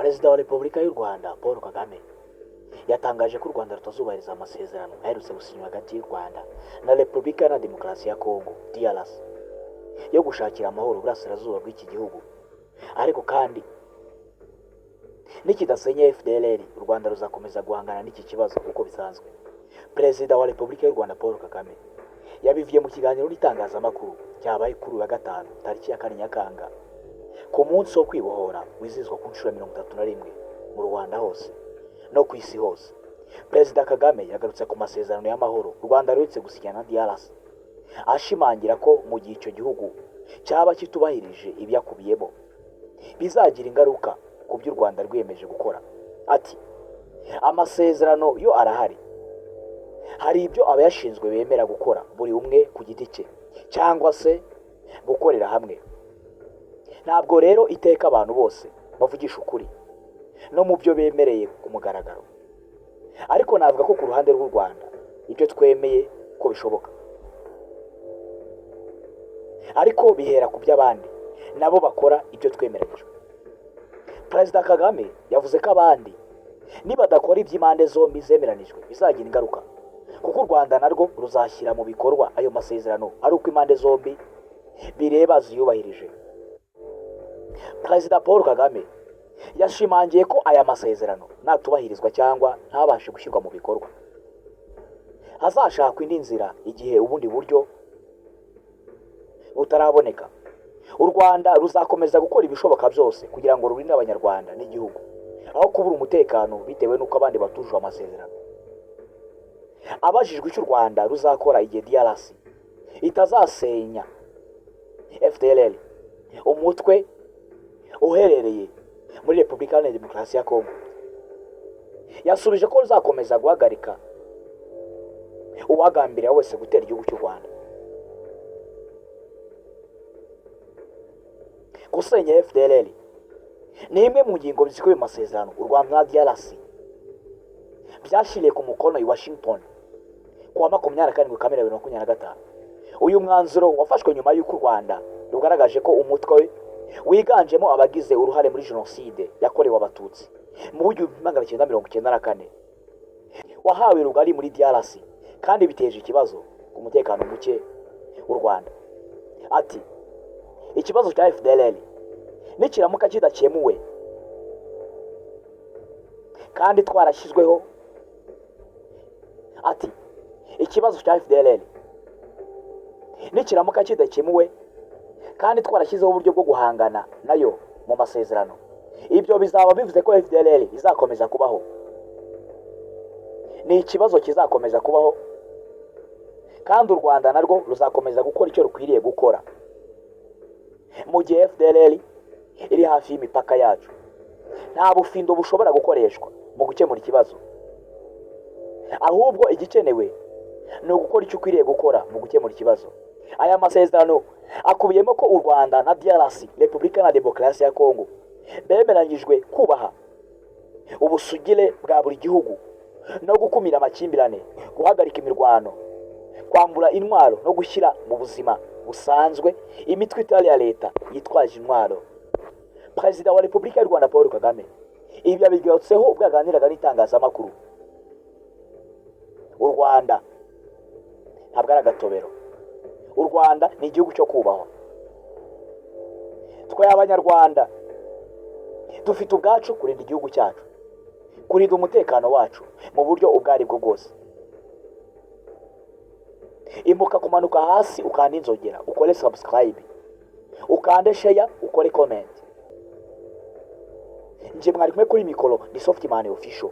Perezida wa Repubulika y'u Rwanda Paul Kagame yatangaje ko u Rwanda rutazubahiriza amasezerano aherutse gusinywa hagati y'u Rwanda na Repubulika na Demokarasi ya Kongo DRC yo gushakira amahoro burasirazuba bw'iki gihugu. Ariko kandi nikidasenye FDRL, u Rwanda ruzakomeza guhangana n'iki kibazo uko bisanzwe. Perezida wa Repubulika y'u Rwanda Paul Kagame yabivuye mu kiganiro n'itangazamakuru cyabaye kuri wa gatanu tariki ya 4 Nyakanga ku munsi wo kwibohora wizizwa ku nshuro 31 mu Rwanda hose no ku isi hose. Perezida Kagame yagarutse ku masezerano y'amahoro u Rwanda ruherutse gusinya na DRC, ashimangira ko mu gihe icyo gihugu cyaba kitubahirije ibyakubiyemo bizagira ingaruka ku byo u Rwanda rwiyemeje gukora. Ati amasezerano yo arahari, hari ibyo abayashinzwe bemera gukora buri umwe ku giti cye cyangwa se gukorera hamwe. Ntabwo rero iteka abantu bose bavugisha ukuri no mu byo bemereye ku mugaragaro, ariko navuga ko ku ruhande rw'u Rwanda ibyo twemeye ko bishoboka, ariko bihera ku by'abandi nabo bakora ibyo twemeranyijwe. Perezida Kagame yavuze ko abandi nibadakora iby'impande zombi zemeranijwe bizagira ingaruka, kuko u Rwanda narwo ruzashyira mu bikorwa ayo masezerano ari uko impande zombi bireba ziyubahirije. Perezida Paul Kagame yashimangiye ko aya masezerano natubahirizwa cyangwa ntabashe gushyirwa mu bikorwa, hazashakwa indi nzira igihe ubundi buryo butaraboneka. U Rwanda ruzakomeza gukora ibishoboka byose kugira ngo rurinde Abanyarwanda n'igihugu, aho kubura umutekano bitewe n'uko abandi batujuje amasezerano. Abajijwe icyo u Rwanda ruzakora igihe DRC itazasenya FDRL, umutwe uherereye muri Repubulika ya Demokarasi ya Kongo, yasubije ko ruzakomeza guhagarika uwagambiriye wese gutera igihugu cy'u Rwanda. Gusenya FDRL ni imwe mu ngingo zikubiye mu masezerano u Rwanda na DRC byashyiriye ku mukono i Washington kuwa 27 Kamena 2025. Uyu mwanzuro wafashwe nyuma y'uko u Rwanda rugaragaje ko umutwe wiganjemo abagize uruhare muri Jenoside yakorewe Abatutsi mu 1994 wahawe rugari muri DRC kandi biteje ikibazo ku mutekano muke w'u Rwanda. Ati ikibazo cya FDRL nikiramuka kidakemuwe kandi twarashyizweho, ati ikibazo cya FDRL nikiramuka kidakemuwe kandi twarashyizeho uburyo bwo guhangana nayo mu masezerano, ibyo bizaba bivuze ko FDRL izakomeza kubaho. Ni ikibazo kizakomeza kubaho kandi u Rwanda narwo ruzakomeza gukora icyo rukwiriye gukora mu gihe FDRL iri hafi y'imipaka yacu. Nta bufindo bushobora gukoreshwa mu gukemura ikibazo, ahubwo igikenewe ni ugukora icyo ukwiriye gukora mu gukemura ikibazo. Aya masezerano akubiyemo ko u Rwanda na DRC, Repubulika na Demokarasi ya Kongo, bemeranyijwe kubaha ubusugire bwa buri gihugu no gukumira amakimbirane, guhagarika imirwano, kwambura intwaro no gushyira mu buzima busanzwe imitwe itari ya leta yitwaje intwaro. Perezida wa Repubulika y'u Rwanda Paul Kagame ibi yabigarutseho ubwo yaganiraga n'itangazamakuru. U Rwanda ntabwo ari agatobero, u Rwanda ni igihugu cyo kubahwa. Twe Abanyarwanda dufite ubwacu kurinda igihugu cyacu, kurinda umutekano wacu mu buryo ubwo ari bwo bwose. Imuka kumanuka hasi ukanda inzogera, ukore subscribe, ukande share, ukore comment. Nje mwari kumwe kuri mikoro ni Softman Official.